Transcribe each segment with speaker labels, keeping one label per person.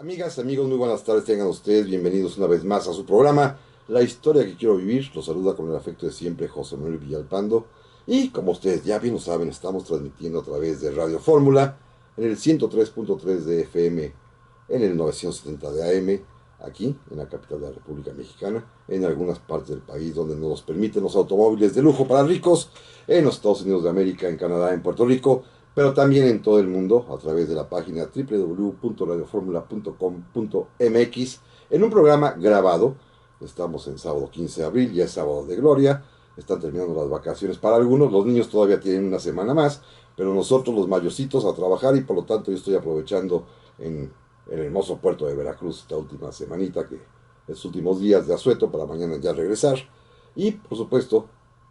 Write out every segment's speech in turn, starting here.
Speaker 1: Amigas, amigos, muy buenas tardes, tengan ustedes bienvenidos una vez más a su programa La historia que quiero vivir. Los saluda con el afecto de siempre José Manuel Villalpando. Y como ustedes ya bien lo saben, estamos transmitiendo a través de Radio Fórmula en el 103.3 de FM, en el 970 de AM, aquí en la capital de la República Mexicana, en algunas partes del país donde no nos permiten los automóviles de lujo para ricos, en los Estados Unidos de América, en Canadá, en Puerto Rico, pero también en todo el mundo a través de la página www.radioformula.com.mx en un programa grabado. Estamos en sábado 15 de abril, ya es sábado de gloria, están terminando las vacaciones para algunos, los niños todavía tienen una semana más, pero nosotros los mayositos a trabajar y por lo tanto yo estoy aprovechando en el hermoso puerto de Veracruz esta última semanita, que estos últimos días de asueto para mañana ya regresar, y por supuesto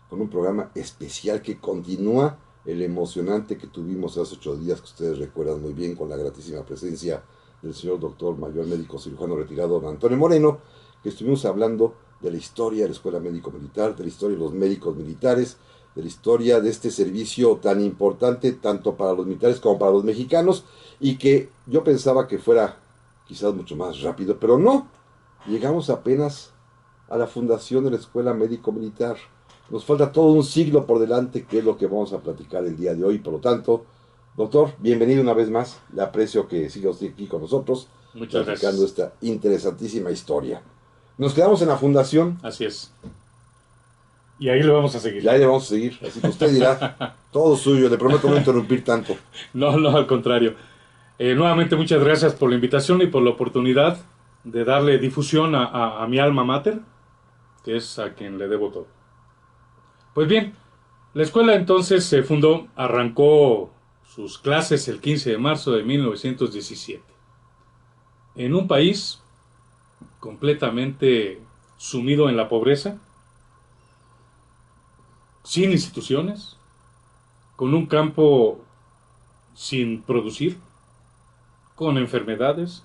Speaker 1: con un programa especial que continúa el emocionante que tuvimos hace 8 días, que ustedes recuerdan muy bien, con la gratísima presencia del señor doctor mayor médico cirujano retirado don Antonio Moreno, que estuvimos hablando de la historia de la Escuela Médico Militar, de la historia de los médicos militares, de la historia de este servicio tan importante tanto para los militares como para los mexicanos, y que yo pensaba que fuera quizás mucho más rápido, pero no, llegamos apenas a la fundación de la Escuela Médico Militar. Nos falta todo un siglo por delante, que es lo que vamos a platicar el día de hoy. Por lo tanto, doctor, bienvenido una vez más. Le aprecio que siga usted aquí con nosotros,
Speaker 2: Muchas
Speaker 1: platicando
Speaker 2: gracias.
Speaker 1: esta interesantísima historia. Nos quedamos en la fundación
Speaker 2: Así es. Y ahí lo vamos a
Speaker 1: y
Speaker 2: seguir.
Speaker 1: ahí le vamos a seguir. Así que usted dirá, todo suyo, le prometo no interrumpir tanto.
Speaker 2: No, no, al contrario. Nuevamente muchas gracias por la invitación y por la oportunidad de darle difusión a mi alma mater, que es a quien le debo todo. Pues bien, la escuela entonces se fundó, arrancó sus clases el 15 de marzo de 1917, en un país completamente sumido en la pobreza, sin instituciones, con un campo sin producir, con enfermedades,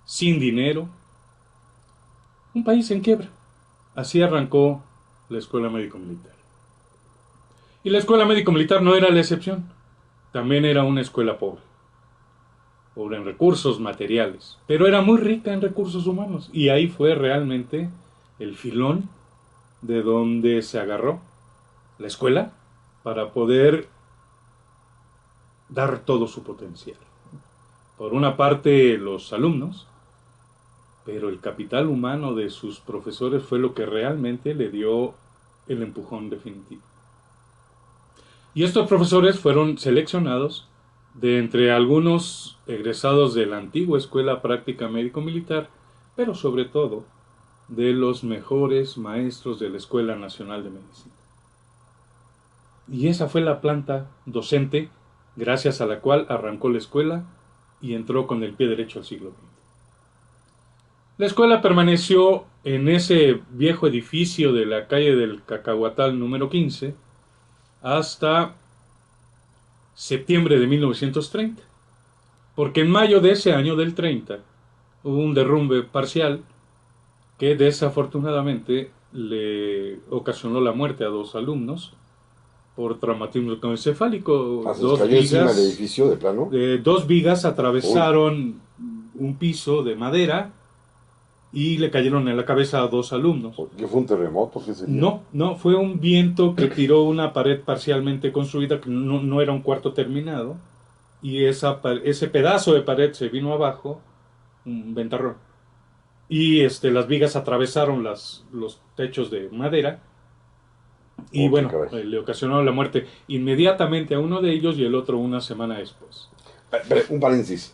Speaker 2: sin dinero, un país en quiebra. Así arrancó la Escuela Médico Militar. Y la Escuela Médico Militar no era la excepción, también era una escuela pobre, pobre en recursos materiales, pero era muy rica en recursos humanos, y ahí fue realmente el filón de donde se agarró la escuela para poder dar todo su potencial. Por una parte, los alumnos, pero el capital humano de sus profesores fue lo que realmente le dio el empujón definitivo. Y estos profesores fueron seleccionados de entre algunos egresados de la antigua Escuela Práctica Médico-Militar, pero sobre todo de los mejores maestros de la Escuela Nacional de Medicina. Y esa fue la planta docente gracias a la cual arrancó la escuela y entró con el pie derecho al siglo XX. La escuela permaneció en ese viejo edificio de la calle del Cacahuatal número 15 hasta septiembre de 1930, porque en mayo de ese año del 30 hubo un derrumbe parcial que desafortunadamente le ocasionó la muerte a dos alumnos por traumatismo encefálico.
Speaker 1: Se nos cayó encima el edificio de plano.
Speaker 2: Dos vigas
Speaker 1: Uy,
Speaker 2: atravesaron un piso de madera y le cayeron en la cabeza a dos alumnos.
Speaker 1: ¿qué fue un terremoto? ¿Qué sería?
Speaker 2: No, no, fue un viento que tiró una pared parcialmente construida que no era un cuarto terminado, y ese pedazo de pared se vino abajo, un ventarrón, y las vigas atravesaron los techos de madera y
Speaker 1: Qué
Speaker 2: bueno,
Speaker 1: caray.
Speaker 2: le ocasionó la muerte inmediatamente a uno de ellos y el otro una semana después.
Speaker 1: Un paréntesis.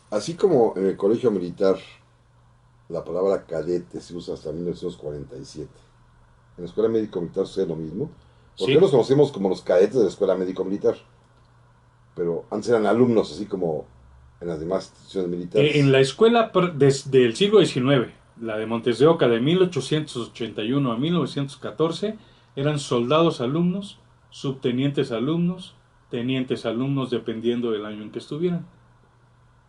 Speaker 1: Así como en el colegio militar la palabra cadete se usa hasta 1947. En la escuela médico militar sucede lo mismo. Porque
Speaker 2: Sí,
Speaker 1: los conocemos como los cadetes de la escuela médico militar. Pero antes eran alumnos, así como en las demás instituciones
Speaker 2: En
Speaker 1: militares.
Speaker 2: la escuela desde el siglo XIX, la de Montes de Oca de 1881 a 1914, eran soldados alumnos, subtenientes alumnos, tenientes alumnos dependiendo del año en que estuvieran.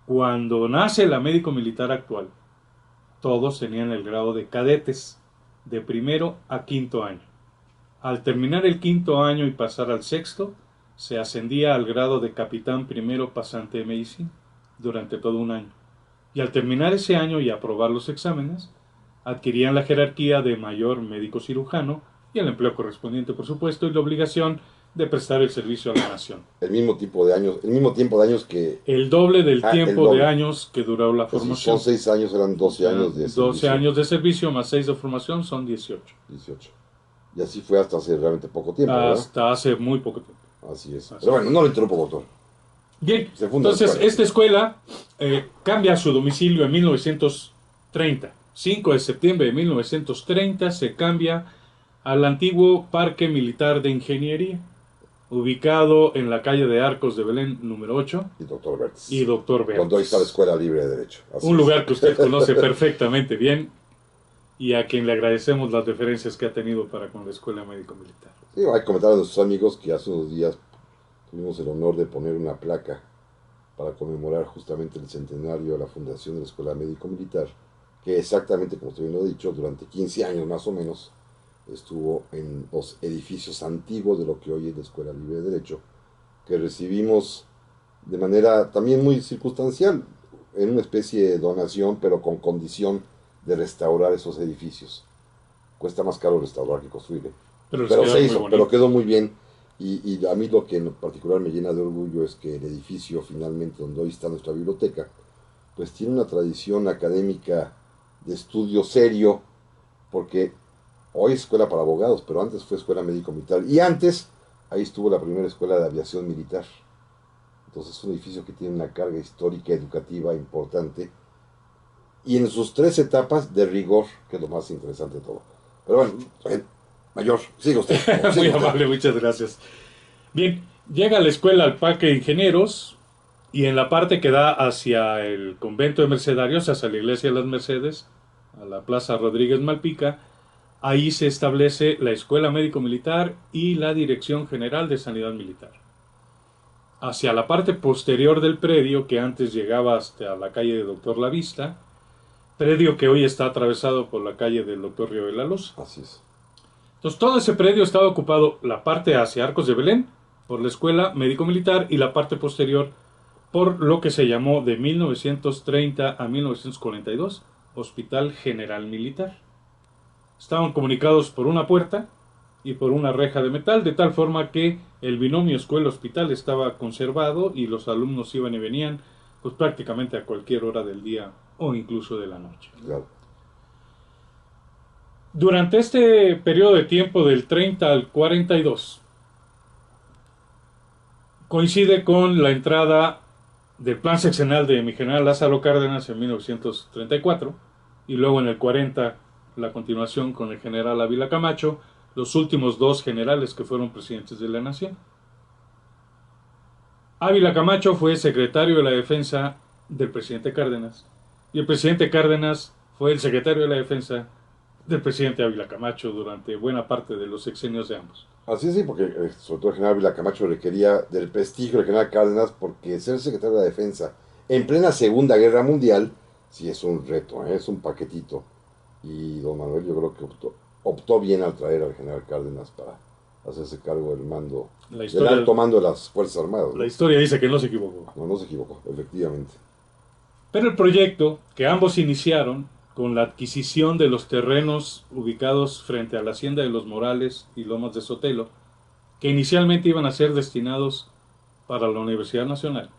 Speaker 2: Cuando nace la médico militar actual, todos tenían el grado de cadetes, de primero a quinto año. Al terminar el quinto año y pasar al sexto, se ascendía al grado de capitán primero pasante de medicina durante todo un año. y al terminar ese año y aprobar los exámenes, adquirían la jerarquía de mayor médico cirujano y el empleo correspondiente, por supuesto, y la obligación de prestar el servicio a la nación.
Speaker 1: El mismo tipo de años, el mismo tiempo de años que...
Speaker 2: El doble del
Speaker 1: el
Speaker 2: tiempo de
Speaker 1: doble.
Speaker 2: años que duró la
Speaker 1: Pues si
Speaker 2: formación.
Speaker 1: son 6 años, eran 12 años de servicio.
Speaker 2: 12 años de servicio más 6 de formación son 18.
Speaker 1: 18. Y así fue hasta hace realmente poco tiempo, ¿verdad?
Speaker 2: Hasta hace muy poco tiempo.
Speaker 1: Así es.
Speaker 2: Así
Speaker 1: Pero bueno, no lo interrumpo, doctor.
Speaker 2: Bien,
Speaker 1: Se funda la
Speaker 2: entonces
Speaker 1: escuela.
Speaker 2: esta escuela cambia su domicilio en 1930. 5 de septiembre de 1930 se cambia al antiguo Parque Militar de Ingeniería, ubicado en la calle de Arcos de Belén número 8
Speaker 1: Y doctor Bertz.
Speaker 2: y Doctor Bertz.
Speaker 1: Donde hoy está la Escuela Libre de Derecho. Así
Speaker 2: Un
Speaker 1: es.
Speaker 2: lugar que usted conoce perfectamente bien y a quien le agradecemos las deferencias que ha tenido para con la Escuela Médico Militar.
Speaker 1: Sí, hay que comentar a nuestros amigos que hace unos días tuvimos el honor de poner una placa para conmemorar justamente el centenario de la fundación de la Escuela Médico Militar, que exactamente, como usted bien lo ha dicho, durante 15 años más o menos estuvo en los edificios antiguos de lo que hoy es la Escuela Libre de Derecho, que recibimos de manera también muy circunstancial, en una especie de donación, pero con condición de restaurar esos edificios. Cuesta más caro restaurar que construir,
Speaker 2: Pero les
Speaker 1: pero
Speaker 2: queda
Speaker 1: se
Speaker 2: muy
Speaker 1: hizo,
Speaker 2: bonito.
Speaker 1: pero quedó muy bien. Y a mí lo que en particular me llena de orgullo es que el edificio finalmente donde hoy está nuestra biblioteca, pues tiene una tradición académica de estudio serio, porque hoy es escuela para abogados, pero antes fue escuela médico militar. Y antes ahí estuvo la primera escuela de aviación militar. Entonces es un edificio que tiene una carga histórica, educativa importante. Y en sus 3 etapas de rigor, que es lo más interesante de todo. Pero bueno, mayor, siga usted.
Speaker 2: Muy
Speaker 1: Siga usted.
Speaker 2: amable, muchas gracias. Bien, llega a la escuela al Parque de Ingenieros y en la parte que da hacia el convento de Mercedarios, hacia la iglesia de las Mercedes, a la Plaza Rodríguez Malpica, ahí se establece la Escuela Médico Militar y la Dirección General de Sanidad Militar. Hacia la parte posterior del predio, que antes llegaba hasta la calle de Doctor Lavista, predio que hoy está atravesado por la calle del Doctor Río de la Luz.
Speaker 1: Así es.
Speaker 2: Entonces todo ese predio estaba ocupado, la parte hacia Arcos de Belén, por la Escuela Médico Militar, y la parte posterior por lo que se llamó de 1930 a 1942 Hospital General Militar. Estaban comunicados por una puerta y por una reja de metal, de tal forma que el binomio escuela-hospital estaba conservado y los alumnos iban y venían pues prácticamente a cualquier hora del día o incluso de la noche.
Speaker 1: Claro.
Speaker 2: Durante este periodo de tiempo del 30 al 42 coincide con la entrada del plan sexenal de mi general Lázaro Cárdenas en 1934 y luego en el 40 la continuación con el general Ávila Camacho, los últimos 2 generales que fueron presidentes de la nación. Ávila Camacho fue secretario de la defensa del presidente Cárdenas y el presidente Cárdenas fue el secretario de la defensa del presidente Ávila Camacho durante buena parte de los sexenios de ambos.
Speaker 1: Así sí, porque sobre todo el general Ávila Camacho requería del prestigio del general Cárdenas, porque ser secretario de la defensa en plena Segunda Guerra Mundial sí es un reto, es un paquetito. Y don Manuel yo creo que optó bien al traer al general Cárdenas para hacerse cargo del mando, del alto mando de las Fuerzas Armadas, ¿no?
Speaker 2: La historia dice que no se equivocó.
Speaker 1: No, no se equivocó, efectivamente.
Speaker 2: Pero el proyecto que ambos iniciaron con la adquisición de los terrenos ubicados frente a la hacienda de los Morales y Lomas de Sotelo, que inicialmente iban a ser destinados para la Universidad Nacional,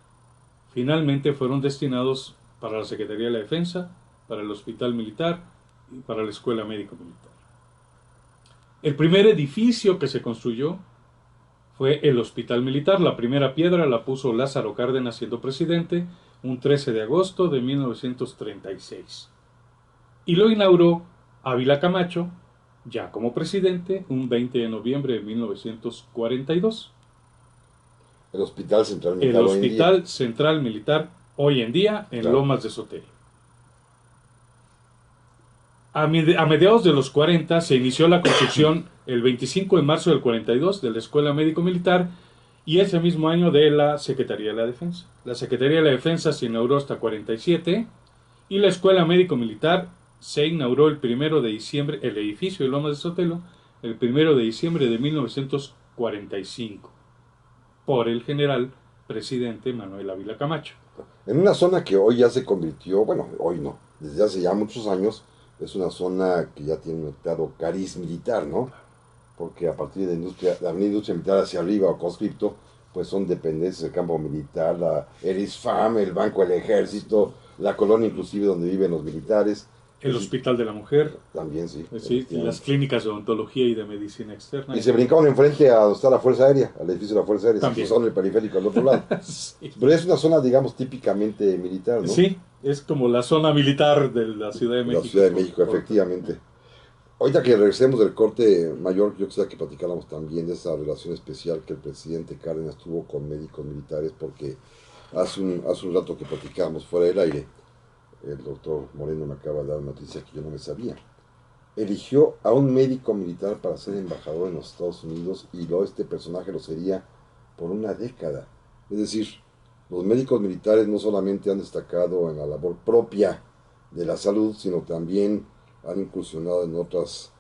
Speaker 2: finalmente fueron destinados para la Secretaría de la Defensa, para el Hospital Militar y para la Escuela Médico Militar. El primer edificio que se construyó fue el Hospital Militar. La primera piedra la puso Lázaro Cárdenas siendo presidente un 13 de agosto de 1936. Y lo inauguró Ávila Camacho, ya como presidente, un 20 de noviembre de 1942.
Speaker 1: El Hospital Central
Speaker 2: El
Speaker 1: Militar hoy en día.
Speaker 2: Hospital Central Militar hoy en día en
Speaker 1: Claro.
Speaker 2: Lomas de Sotelo. A mediados de los 40 se inició la construcción el 25 de marzo del 42 de la Escuela Médico Militar y ese mismo año de la Secretaría de la Defensa. La Secretaría de la Defensa se inauguró hasta 47 y la Escuela Médico Militar se inauguró el 1 de diciembre, el edificio de Lomas de Sotelo, el 1 de diciembre de 1945 por el general presidente Manuel Ávila Camacho.
Speaker 1: En una zona que hoy ya se convirtió, bueno, hoy no, desde hace ya muchos años, es una zona que ya tiene un claro cariz militar, ¿no? Porque a partir de la avenida industria militar hacia arriba o conscripto, pues son dependencias del campo militar, el ISFAM, el Banco del Ejército, la colonia inclusive donde viven los militares.
Speaker 2: El Hospital de la Mujer,
Speaker 1: También sí.
Speaker 2: sí, y las clínicas de odontología y de medicina externa.
Speaker 1: Y se brincaban enfrente a donde está la Fuerza Aérea, al edificio de la Fuerza Aérea,
Speaker 2: También.
Speaker 1: se cruzaron el periférico al otro lado.
Speaker 2: Sí.
Speaker 1: Pero es una zona, digamos, típicamente militar, ¿no?
Speaker 2: Sí, es como la zona militar de la Ciudad de México.
Speaker 1: La Ciudad de México, efectivamente. Ahorita que regresemos del corte mayor, yo quisiera que platicáramos también de esa relación especial que el presidente Cárdenas tuvo con médicos militares, porque hace un rato que platicábamos fuera del aire, el doctor Moreno me acaba de dar una noticia que yo no me sabía. Eligió a un médico militar para ser embajador en los Estados Unidos y este personaje lo sería por una década. Es decir, los médicos militares no solamente han destacado en la labor propia de la salud, sino también han incursionado en otros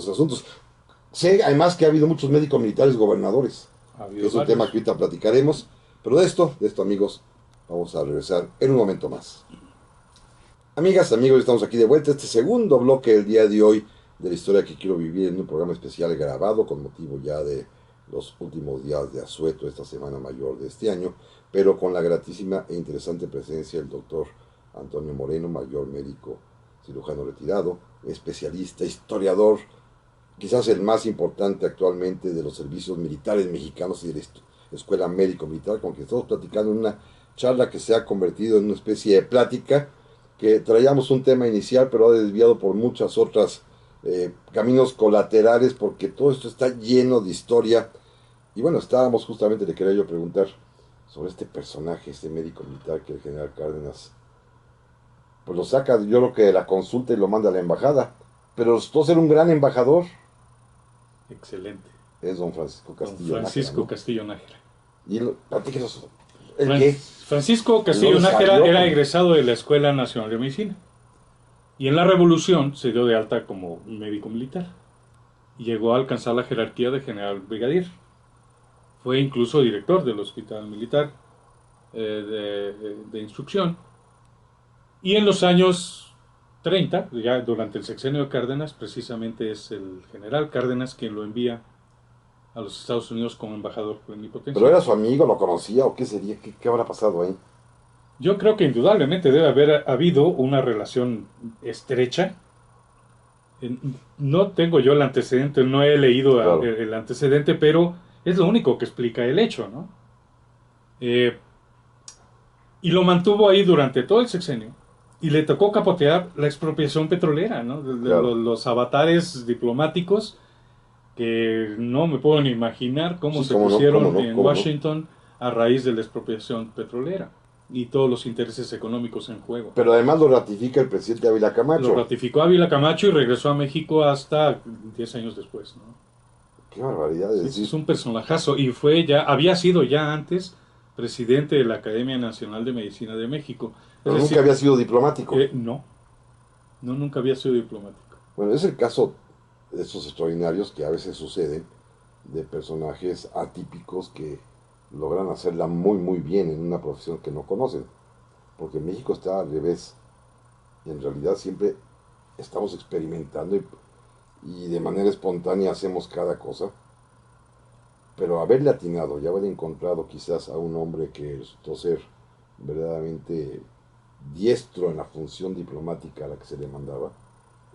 Speaker 1: asuntos. Sé además que ha habido muchos médicos militares gobernadores, que es un tema que ahorita platicaremos, pero de esto amigos, vamos a regresar en un momento más. Amigas, amigos, estamos aquí de vuelta, este segundo bloque del día de hoy de la historia que quiero vivir en un programa especial grabado con motivo ya de los últimos días de asueto, esta semana mayor de este año, pero con la gratísima e interesante presencia del doctor Antonio Moreno, mayor médico cirujano retirado, especialista, historiador, quizás el más importante actualmente de los servicios militares mexicanos y de la Escuela Médico Militar, con quien estamos platicando en una charla que se ha convertido en una especie de plática, que traíamos un tema inicial, pero ha desviado por muchas otras caminos colaterales, porque todo esto está lleno de historia. Y bueno, estábamos justamente, le quería yo preguntar sobre este personaje, este médico militar que el general Cárdenas pues lo saca, yo creo que de la consulta y lo manda a la embajada, pero resultó ser un gran embajador.
Speaker 2: Excelente.
Speaker 1: Es don Francisco Castillo
Speaker 2: Don Francisco
Speaker 1: Nájera, ¿no?
Speaker 2: Castillo Nájera.
Speaker 1: Y platíquenos, ¿el qué?
Speaker 2: Francisco Castillo Nájera era egresado de la Escuela Nacional de Medicina. Y en la Revolución se dio de alta como médico militar. Y llegó a alcanzar la jerarquía de general brigadier. Fue incluso director del Hospital Militar de instrucción. Y en los años 30, ya durante el sexenio de Cárdenas, precisamente es el general Cárdenas quien lo envía a los Estados Unidos como embajador plenipotenciario.
Speaker 1: ¿Pero era su amigo, lo conocía o qué sería? ¿Qué habrá pasado ahí?
Speaker 2: Yo creo que indudablemente debe haber habido una relación estrecha. No tengo yo el antecedente, no he leído claro el antecedente, pero es lo único que explica el hecho, ¿no? Y lo mantuvo ahí durante todo el sexenio. Y le tocó capotear la expropiación petrolera, ¿no?
Speaker 1: Claro.
Speaker 2: Los avatares diplomáticos que no me puedo ni imaginar cómo se pusieron en Washington a raíz de la expropiación petrolera y todos los intereses económicos en juego.
Speaker 1: Pero además lo ratifica el presidente Ávila Camacho.
Speaker 2: Lo ratificó Ávila Camacho y regresó a México hasta 10 años después, ¿no?
Speaker 1: Qué barbaridad.
Speaker 2: Sí, es un personajazo y había sido ya antes presidente de la Academia Nacional de Medicina de México.
Speaker 1: Pero nunca había sido diplomático.
Speaker 2: No, nunca había sido diplomático.
Speaker 1: Bueno, es el caso de esos extraordinarios que a veces suceden, de personajes atípicos que logran hacerla muy muy bien en una profesión que no conocen, porque México está al revés, y en realidad siempre estamos experimentando y de manera espontánea hacemos cada cosa, pero haberle atinado y haber encontrado quizás a un hombre que resultó ser verdaderamente diestro en la función diplomática a la que se le mandaba,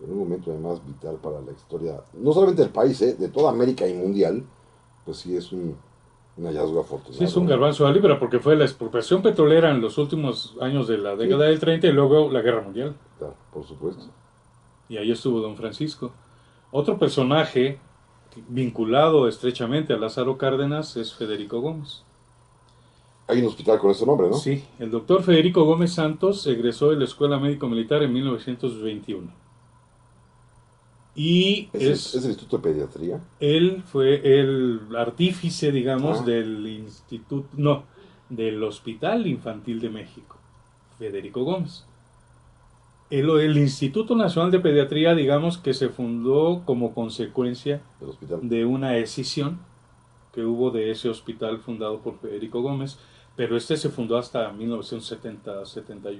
Speaker 1: en un momento además vital para la historia, no solamente del país, de toda América y mundial, pues sí es un hallazgo afortunado.
Speaker 2: Sí, es un garbanzo de libra, porque fue la expropiación petrolera en los últimos años de la década del 30 y luego la Guerra Mundial.
Speaker 1: Claro, por supuesto.
Speaker 2: Y ahí estuvo don Francisco. Otro personaje vinculado estrechamente a Lázaro Cárdenas es Federico Gómez.
Speaker 1: Hay un hospital con ese nombre, ¿no?
Speaker 2: Sí, el doctor Federico Gómez Santos egresó de la Escuela Médico Militar en 1921. Y
Speaker 1: ¿Es el Instituto de Pediatría?
Speaker 2: Él fue el artífice, digamos, del instituto, no, del Hospital Infantil de México, Federico Gómez. El Instituto Nacional de Pediatría, digamos, que se fundó como consecuencia de una escisión que hubo de ese hospital fundado por Federico Gómez, pero este se fundó hasta 1970-71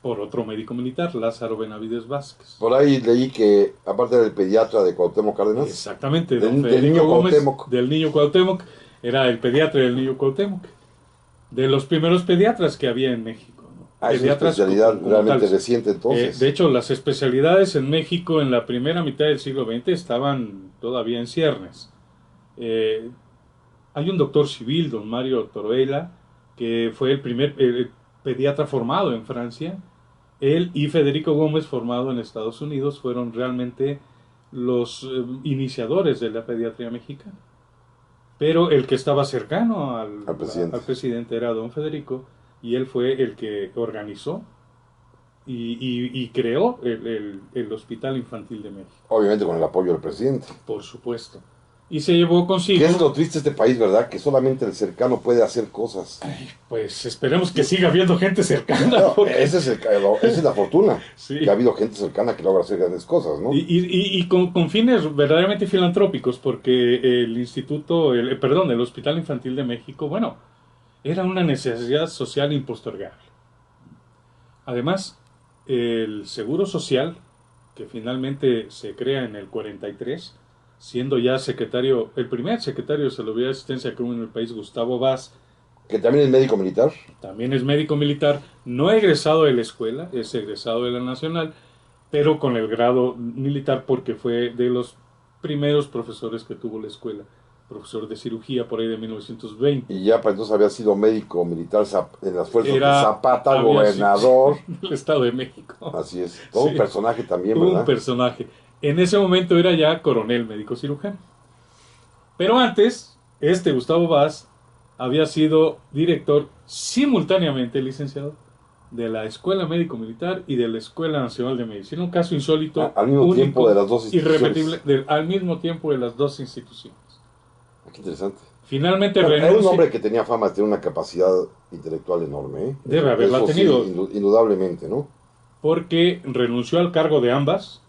Speaker 2: por otro médico militar, Lázaro Benavides Vázquez.
Speaker 1: Por ahí leí que, aparte del pediatra de Cuauhtémoc Cárdenas,
Speaker 2: Exactamente,
Speaker 1: del
Speaker 2: Federico
Speaker 1: niño
Speaker 2: Gómez,
Speaker 1: Cuauhtémoc.
Speaker 2: del niño Cuauhtémoc, era el pediatra del niño Cuauhtémoc, de los primeros pediatras que había en México, ¿no?
Speaker 1: es una
Speaker 2: Pediatras
Speaker 1: especialidad
Speaker 2: como
Speaker 1: realmente
Speaker 2: tales.
Speaker 1: reciente entonces.
Speaker 2: De hecho, las especialidades en México en la primera mitad del siglo XX estaban todavía en ciernes. Hay un doctor civil, don Mario Toruela, que fue el primer pediatra formado en Francia. Él y Federico Gómez, formado en Estados Unidos, fueron realmente los iniciadores de la pediatría mexicana. Pero el que estaba cercano al presidente era don Federico, y él fue el que organizó y creó el Hospital Infantil de México.
Speaker 1: Obviamente con el apoyo del presidente.
Speaker 2: Por supuesto. Y se llevó consigo...
Speaker 1: Que es lo triste de este país, ¿verdad? Que solamente el cercano puede hacer cosas.
Speaker 2: Ay, pues esperemos que siga habiendo gente cercana.
Speaker 1: No,
Speaker 2: Porque...
Speaker 1: esa es la fortuna.
Speaker 2: Sí.
Speaker 1: Que ha habido gente cercana que logra hacer grandes cosas, ¿no?
Speaker 2: Y con fines verdaderamente filantrópicos, porque el instituto, el Hospital Infantil de México, bueno, era una necesidad social impostergable. Además, el Seguro Social, que finalmente se crea en el 43, siendo ya secretario, el primer secretario de Salubridad y Asistencia que hubo en el país, Gustavo Vaz,
Speaker 1: que también es médico militar.
Speaker 2: También es médico militar, no egresado de la escuela, es egresado de la Nacional, pero con el grado militar porque fue de los primeros profesores que tuvo la escuela, profesor de cirugía por ahí de 1920.
Speaker 1: Y ya para entonces había sido médico militar en las fuerzas de Zapata, gobernador
Speaker 2: del Estado de México.
Speaker 1: Así es, todo un personaje también, ¿verdad?
Speaker 2: Un personaje. En ese momento era ya coronel médico cirujano. Pero antes, Gustavo Vaz había sido director simultáneamente, licenciado, de la Escuela Médico Militar y de la Escuela Nacional de Medicina. Un caso insólito,
Speaker 1: al mismo
Speaker 2: único,
Speaker 1: tiempo de las dos instituciones.
Speaker 2: irrepetible, al mismo tiempo de las dos instituciones.
Speaker 1: Qué interesante.
Speaker 2: Finalmente
Speaker 1: era un hombre que tenía fama de tener una capacidad intelectual enorme, ¿eh?
Speaker 2: Debe haberla tenido.
Speaker 1: Sí, indudablemente, ¿no?
Speaker 2: Porque renunció al cargo de ambas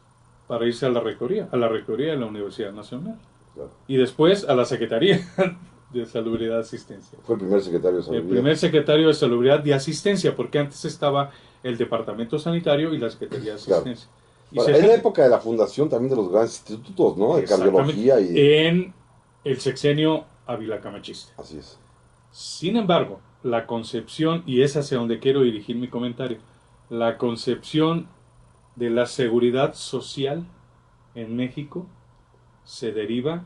Speaker 2: para irse a la rectoría de la Universidad Nacional. Claro. Y después a la Secretaría de Salubridad y Asistencia.
Speaker 1: Fue el primer secretario de Salubridad.
Speaker 2: El primer secretario de Salubridad y Asistencia, porque antes estaba el Departamento Sanitario y la Secretaría de Asistencia.
Speaker 1: Claro. En la época de la fundación también de los grandes institutos, ¿no? De cardiología y...
Speaker 2: En el sexenio Ávila Camachista.
Speaker 1: Así es.
Speaker 2: Sin embargo, la concepción, y es hacia donde quiero dirigir mi comentario, la concepción de la seguridad social en México se deriva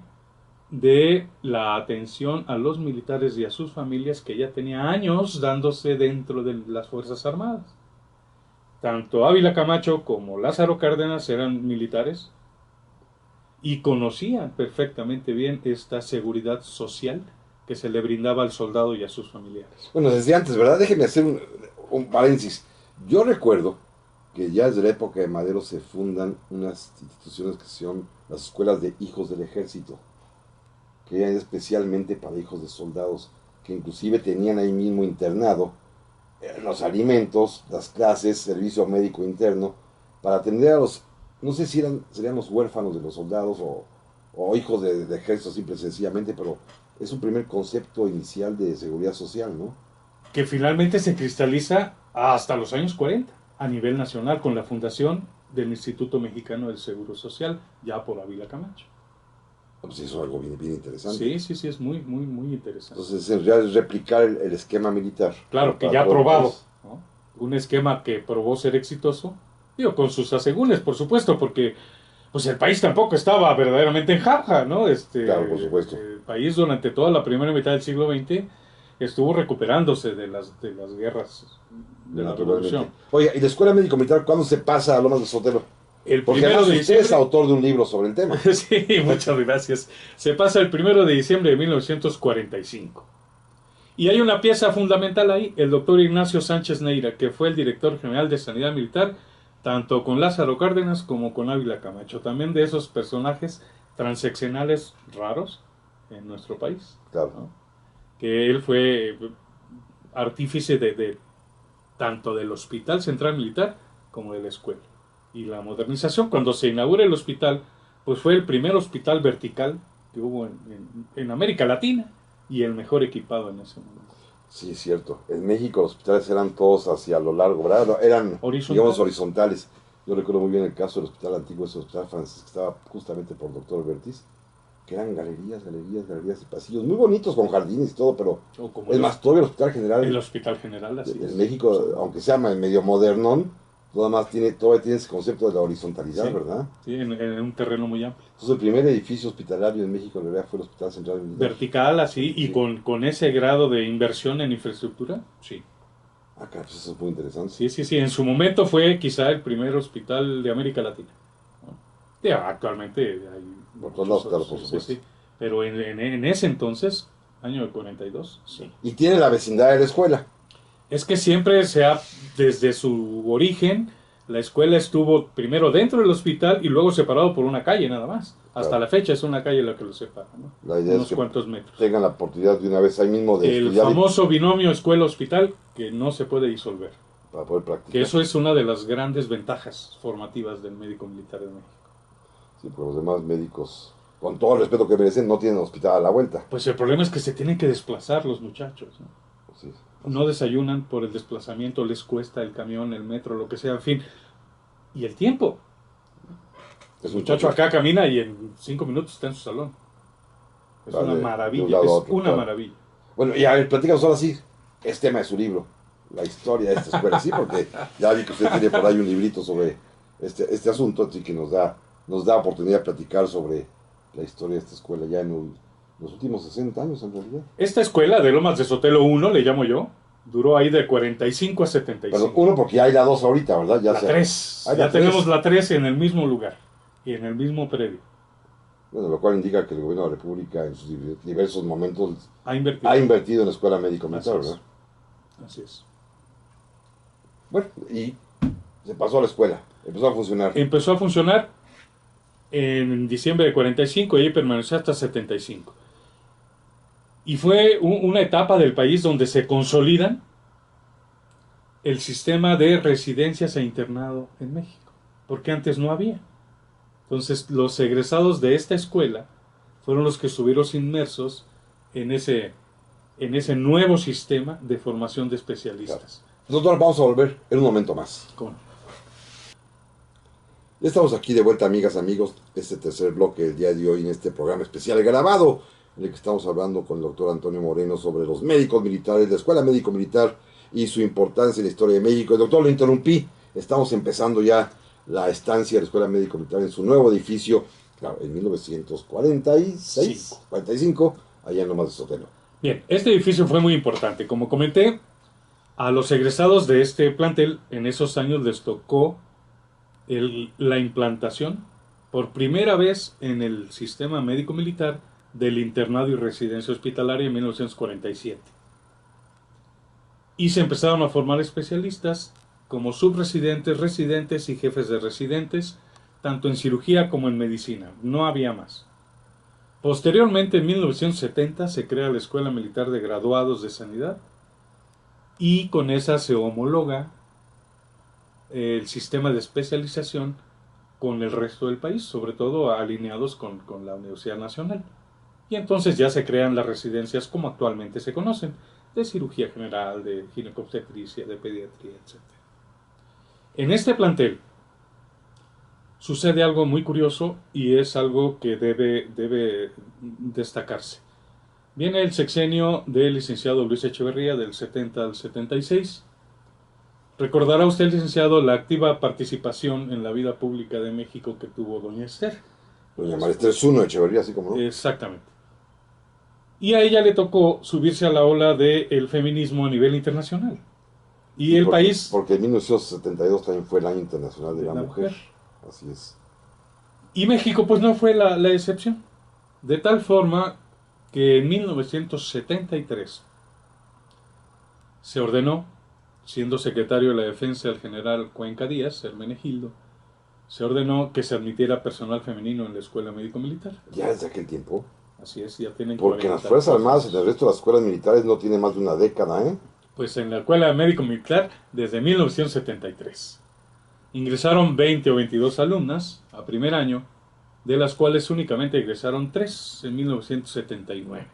Speaker 2: de la atención a los militares y a sus familias que ya tenía años dándose dentro de las Fuerzas Armadas. Tanto Ávila Camacho como Lázaro Cárdenas eran militares y conocían perfectamente bien esta seguridad social que se le brindaba al soldado y a sus familiares.
Speaker 1: Bueno, desde antes, ¿verdad? Déjenme hacer un paréntesis. Yo recuerdo que ya desde la época de Madero se fundan unas instituciones que son las escuelas de hijos del ejército, que eran especialmente para hijos de soldados, que inclusive tenían ahí mismo internado los alimentos, las clases, servicio médico interno, para atender a los, no sé si serían los huérfanos de los soldados o hijos de ejército simple y sencillamente, pero es un primer concepto inicial de seguridad social, ¿no?
Speaker 2: Que finalmente se cristaliza hasta los años 40 a nivel nacional con la fundación del Instituto Mexicano del Seguro Social, ya por Ávila Camacho.
Speaker 1: Pues eso es algo bien interesante.
Speaker 2: Sí, es muy interesante.
Speaker 1: Entonces, en realidad es replicar el esquema militar.
Speaker 2: Claro, que ya probado, ¿no? Un esquema que probó ser exitoso, digo, con sus asegúnes, por supuesto, porque pues el país tampoco estaba verdaderamente en jauja, ¿no?
Speaker 1: Claro, por supuesto.
Speaker 2: El país durante toda la primera mitad del siglo XX estuvo recuperándose de las guerras de la Revolución.
Speaker 1: Oye, ¿y la Escuela Médico Militar cuándo se pasa a Lomas de Sotelo?
Speaker 2: Porque además
Speaker 1: usted es autor de un libro sobre el tema.
Speaker 2: Sí, muchas gracias. Se pasa el 1 de diciembre de 1945. Y hay una pieza fundamental ahí, el doctor Ignacio Sánchez Neira, que fue el director general de Sanidad Militar, tanto con Lázaro Cárdenas como con Ávila Camacho. También de esos personajes transeccionales raros en nuestro país.
Speaker 1: Claro.
Speaker 2: ¿No? Que él fue artífice de tanto del Hospital Central Militar como de la escuela. Y la modernización, cuando se inaugura el hospital, pues fue el primer hospital vertical que hubo en América Latina y el mejor equipado en ese momento.
Speaker 1: Sí, es cierto. En México los hospitales eran todos hacia lo largo, ¿verdad? No, eran,
Speaker 2: Horizontal.
Speaker 1: digamos, horizontales. Yo recuerdo muy bien el caso del hospital antiguo, ese hospital francés que estaba justamente por Doctor Bertis, que eran galerías, galerías, galerías y pasillos muy bonitos con jardines y todo, pero
Speaker 2: O como
Speaker 1: es más, todavía el Hospital
Speaker 2: el
Speaker 1: General
Speaker 2: Hospital General, así
Speaker 1: en
Speaker 2: es.
Speaker 1: México, aunque sea medio modernón, todavía tiene ese concepto de la horizontalidad,
Speaker 2: Sí,
Speaker 1: ¿verdad?
Speaker 2: sí, en un terreno muy amplio.
Speaker 1: Entonces el primer edificio hospitalario en México, en realidad, fue el Hospital Central Militar.
Speaker 2: Vertical, así, y
Speaker 1: Sí.
Speaker 2: con ese grado de inversión en infraestructura, sí.
Speaker 1: Ah, caray, pues eso es muy interesante.
Speaker 2: Sí, sí, sí. En su momento fue quizá el primer hospital de América Latina, ¿no? Sí, actualmente hay
Speaker 1: Por todos
Speaker 2: muchos
Speaker 1: lados, claro,
Speaker 2: otros,
Speaker 1: por
Speaker 2: sí,
Speaker 1: supuesto.
Speaker 2: sí. Pero en ese entonces, año 42, sí.
Speaker 1: Y tiene la vecindad de la escuela.
Speaker 2: Es que siempre desde su origen, la escuela estuvo primero dentro del hospital y luego separado por una calle nada más. Hasta
Speaker 1: Claro.
Speaker 2: la fecha es una calle la que lo separa, ¿no?
Speaker 1: La idea es
Speaker 2: Unos
Speaker 1: que
Speaker 2: cuantos metros.
Speaker 1: tengan la oportunidad de una vez ahí mismo de
Speaker 2: El
Speaker 1: estudiar y
Speaker 2: famoso binomio escuela-hospital que no se puede disolver.
Speaker 1: para poder
Speaker 2: Que
Speaker 1: practicar.
Speaker 2: eso es una de las grandes ventajas formativas del médico militar de México.
Speaker 1: Sí, porque los demás médicos, con todo el respeto que merecen, no tienen hospital a la vuelta.
Speaker 2: Pues el problema es que se tienen que desplazar los muchachos, ¿no?
Speaker 1: Sí,
Speaker 2: No desayunan por el desplazamiento, les cuesta el camión, el metro, lo que sea, en fin. Y el tiempo.
Speaker 1: es
Speaker 2: El
Speaker 1: un
Speaker 2: muchacho
Speaker 1: choque.
Speaker 2: acá camina y en 5 minutos está en su salón. Es una
Speaker 1: De un
Speaker 2: maravilla,
Speaker 1: lado a
Speaker 2: es
Speaker 1: otro,
Speaker 2: una
Speaker 1: claro.
Speaker 2: maravilla.
Speaker 1: Bueno, y a ver, platícanos ahora sí, es tema de su libro, la historia de esta escuela, sí, porque ya vi que usted tiene por ahí un librito sobre este asunto, así que nos da oportunidad de platicar sobre la historia de esta escuela ya en los últimos 60 años en realidad.
Speaker 2: Esta escuela de Lomas de Sotelo 1, le llamo yo, duró ahí de 45 a
Speaker 1: Perdón,
Speaker 2: 75.
Speaker 1: uno porque ya hay la dos ahorita, ¿verdad? Ya
Speaker 2: La
Speaker 1: sea,
Speaker 2: 3,
Speaker 1: hay
Speaker 2: ya
Speaker 1: la tres.
Speaker 2: tenemos la 3 en el mismo lugar y en el mismo predio.
Speaker 1: Bueno, lo cual indica que el gobierno de la República en sus diversos momentos
Speaker 2: Ha invertido.
Speaker 1: ha invertido en la escuela médico-militar,
Speaker 2: Así es.
Speaker 1: ¿verdad?
Speaker 2: Así es.
Speaker 1: Bueno, y se pasó a la escuela, empezó a funcionar.
Speaker 2: Empezó a funcionar en diciembre de 45 y ahí permaneció hasta 75. Y fue una etapa del país donde se consolidan el sistema de residencias e internado en México, porque antes no había. Entonces, los egresados de esta escuela fueron los que estuvieron inmersos en ese nuevo sistema de formación de
Speaker 1: Claro.
Speaker 2: especialistas.
Speaker 1: Nosotros vamos a volver en un momento más.
Speaker 2: ¿Cómo no?
Speaker 1: Ya estamos aquí de vuelta, amigas, amigos, este tercer bloque del día de hoy en este programa especial grabado, en el que estamos hablando con el doctor Antonio Moreno sobre los médicos militares, la escuela médico-militar y su importancia en la historia de México. El doctor, lo interrumpí, estamos empezando ya la estancia de la escuela médico-militar en su nuevo edificio, claro, en 1946, 45, allá en Lomas de Sotelo.
Speaker 2: Bien, este edificio fue muy importante. Como comenté, a los egresados de este plantel en esos años les tocó la implantación por primera vez en el sistema médico-militar del internado y residencia hospitalaria en 1947. Y se empezaron a formar especialistas como subresidentes, residentes y jefes de residentes, tanto en cirugía como en medicina. No había más. Posteriormente, en 1970, se crea la Escuela Militar de Graduados de Sanidad y con esa se homologa el sistema de especialización con el resto del país, sobre todo alineados con la Universidad Nacional. Y entonces ya se crean las residencias como actualmente se conocen, de cirugía general, de ginecobstetricia, de pediatría, etc. En este plantel sucede algo muy curioso y es algo que debe destacarse. Viene el sexenio del licenciado Luis Echeverría del 70 al 76. Recordará usted, licenciado, la activa participación en la vida pública de México que tuvo doña Esther.
Speaker 1: Doña María Esther Zuno Echeverría, así como no.
Speaker 2: Exactamente. Y a ella le tocó subirse a la ola del feminismo a nivel internacional. Y
Speaker 1: Sí,
Speaker 2: el país...
Speaker 1: Porque en 1972 también fue el Año Internacional de la Mujer. Así es.
Speaker 2: Y México pues no fue la excepción. De tal forma que en 1973 se ordenó, siendo secretario de la Defensa el general Cuenca Díaz, Hermenegildo, se ordenó que se admitiera personal femenino en la escuela médico-militar.
Speaker 1: Ya desde aquel tiempo.
Speaker 2: Así es, ya tienen
Speaker 1: Porque en las Fuerzas Armadas y en el resto de las escuelas militares no tiene más de una década, ¿eh?
Speaker 2: Pues en la escuela médico-militar desde 1973. Ingresaron 20 o 22 alumnas a primer año, de las cuales únicamente ingresaron 3 en 1979.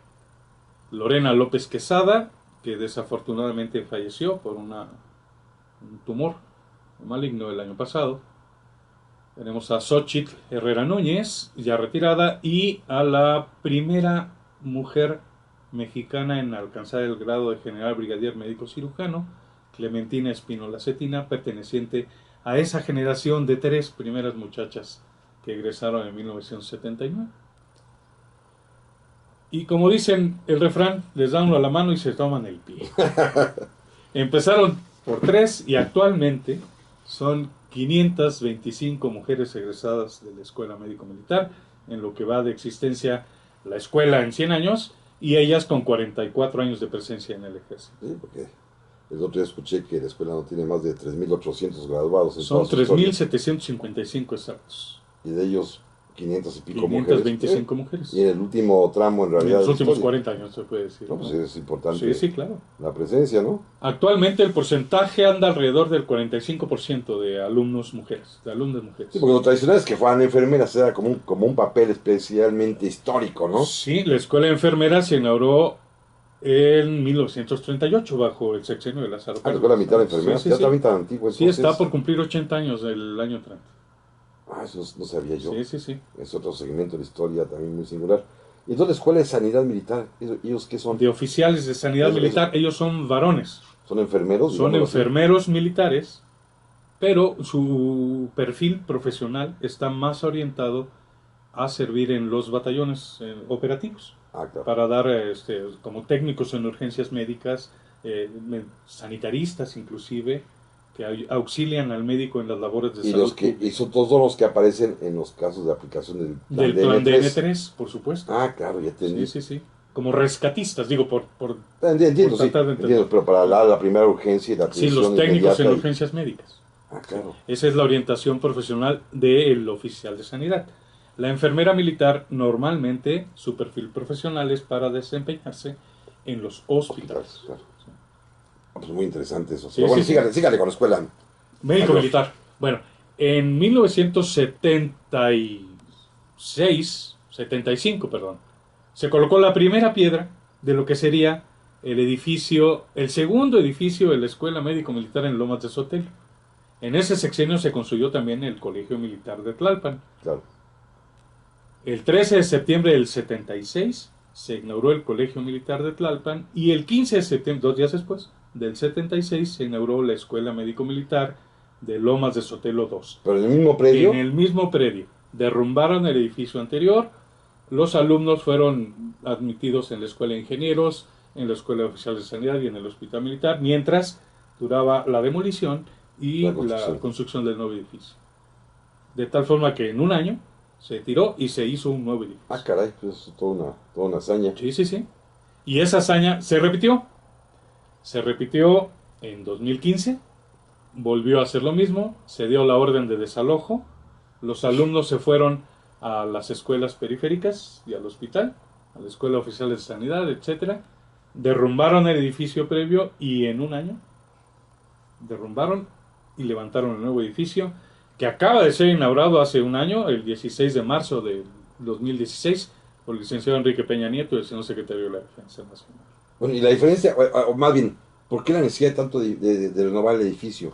Speaker 2: Lorena López Quesada, que desafortunadamente falleció por un tumor maligno el año pasado. Tenemos a Xochitl Herrera Núñez, ya retirada, y a la primera mujer mexicana en alcanzar el grado de general brigadier médico cirujano, Clementina Espínola Cetina, perteneciente a esa generación de 3 primeras muchachas que egresaron en 1979. Y como dicen el refrán, les da uno la mano y se toman el pie. Empezaron por 3 y actualmente son 525 mujeres egresadas de la Escuela Médico Militar, en lo que va de existencia la escuela en 100 años, y ellas con 44 años de presencia en el ejército.
Speaker 1: Sí, porque el otro día escuché que la escuela no tiene más de 3.800 graduados.
Speaker 2: Son 3.755 exactos.
Speaker 1: Y de ellos 500 y pico
Speaker 2: 525 mujeres.
Speaker 1: Y en el último tramo, en realidad.
Speaker 2: En los últimos 40 años, se puede decir.
Speaker 1: No, pues es importante.
Speaker 2: Sí, sí, claro.
Speaker 1: La presencia, ¿no?
Speaker 2: Actualmente el porcentaje anda alrededor del 45% de alumnos mujeres, de alumnas mujeres.
Speaker 1: Sí, porque lo tradicional es que fueran enfermeras, era como un papel especialmente histórico, ¿no?
Speaker 2: Sí, la escuela de enfermeras se inauguró en 1938 bajo el sexenio de Lázaro Cárdenas.
Speaker 1: La escuela militar de enfermeras,
Speaker 2: sí,
Speaker 1: ya
Speaker 2: sí.
Speaker 1: también tan antigua.
Speaker 2: Sí, está por cumplir 80 años el año 30.
Speaker 1: Ah, eso no sabía yo.
Speaker 2: Sí.
Speaker 1: Es otro segmento de la historia también muy singular. ¿Y entonces la escuela de sanidad militar? ¿Ellos qué son?
Speaker 2: De oficiales de sanidad militar, ellos son varones.
Speaker 1: ¿Son enfermeros?
Speaker 2: Son enfermeros militares, pero su perfil profesional está más orientado a servir en los batallones operativos.
Speaker 1: Claro.
Speaker 2: Para dar como técnicos en urgencias médicas, sanitaristas inclusive, que auxilian al médico en las labores de salud.
Speaker 1: Y son todos los que aparecen en los casos de aplicación
Speaker 2: del plan de N3, por supuesto.
Speaker 1: Claro, ya entendí.
Speaker 2: Sí. Como rescatistas, digo,
Speaker 1: entiendo, pero para la primera urgencia y la atención.
Speaker 2: Sí, los técnicos en urgencias médicas.
Speaker 1: Claro.
Speaker 2: Esa es la orientación profesional del oficial de sanidad. La enfermera militar, normalmente, su perfil profesional es para desempeñarse en los hospitales.
Speaker 1: Claro. Sí. Pues muy interesante eso.
Speaker 2: Sí,
Speaker 1: pero bueno,
Speaker 2: sí.
Speaker 1: Sígale con la escuela.
Speaker 2: Médico militar. Bueno, en 1975, se colocó la primera piedra de lo que sería el segundo edificio de la Escuela Médico Militar en Lomas de Sotelo. En ese sexenio se construyó también el Colegio Militar de Tlalpan.
Speaker 1: Claro.
Speaker 2: El 13 de septiembre del 76 se inauguró el Colegio Militar de Tlalpan y el 15 de septiembre, 2 días después, del 76 se inauguró la Escuela Médico Militar de Lomas de Sotelo 2.
Speaker 1: ¿Pero en el mismo predio?
Speaker 2: En el mismo predio. Derrumbaron el edificio anterior, los alumnos fueron admitidos en la Escuela de Ingenieros, en la Escuela de Oficiales de Sanidad y en el Hospital Militar, mientras duraba la demolición y la construcción del nuevo edificio. De tal forma que en un año se tiró y se hizo un nuevo edificio.
Speaker 1: Caray, pues es toda una hazaña.
Speaker 2: Sí. Y esa hazaña se repitió. Se repitió en 2015, volvió a hacer lo mismo, se dio la orden de desalojo, los alumnos se fueron a las escuelas periféricas y al hospital, a la Escuela Oficial de Sanidad, etc. Derrumbaron el edificio previo y en un año derrumbaron y levantaron el nuevo edificio que acaba de ser inaugurado hace un año, el 16 de marzo de 2016, por el licenciado Enrique Peña Nieto, el señor secretario de la Defensa Nacional.
Speaker 1: Bueno, y la diferencia, o más bien, ¿por qué la necesidad tanto de renovar el edificio?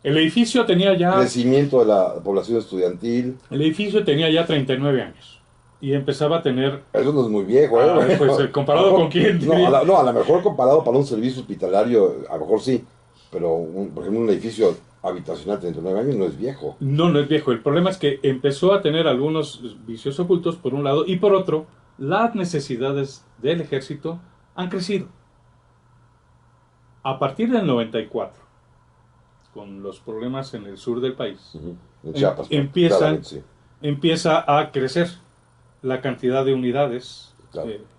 Speaker 2: El edificio tenía ya...
Speaker 1: Crecimiento de la población estudiantil.
Speaker 2: El edificio tenía ya 39 años y empezaba a tener...
Speaker 1: Eso no es muy viejo, ¿eh?
Speaker 2: Pues comparado con quién.
Speaker 1: A lo mejor comparado para un servicio hospitalario, a lo mejor sí, pero por ejemplo un edificio habitacional de 39 años no es viejo.
Speaker 2: No es viejo. El problema es que empezó a tener algunos vicios ocultos por un lado y por otro, las necesidades del ejército han crecido. A partir del 94, con los problemas en el sur del país,
Speaker 1: en Chiapas,
Speaker 2: empieza a crecer la cantidad de unidades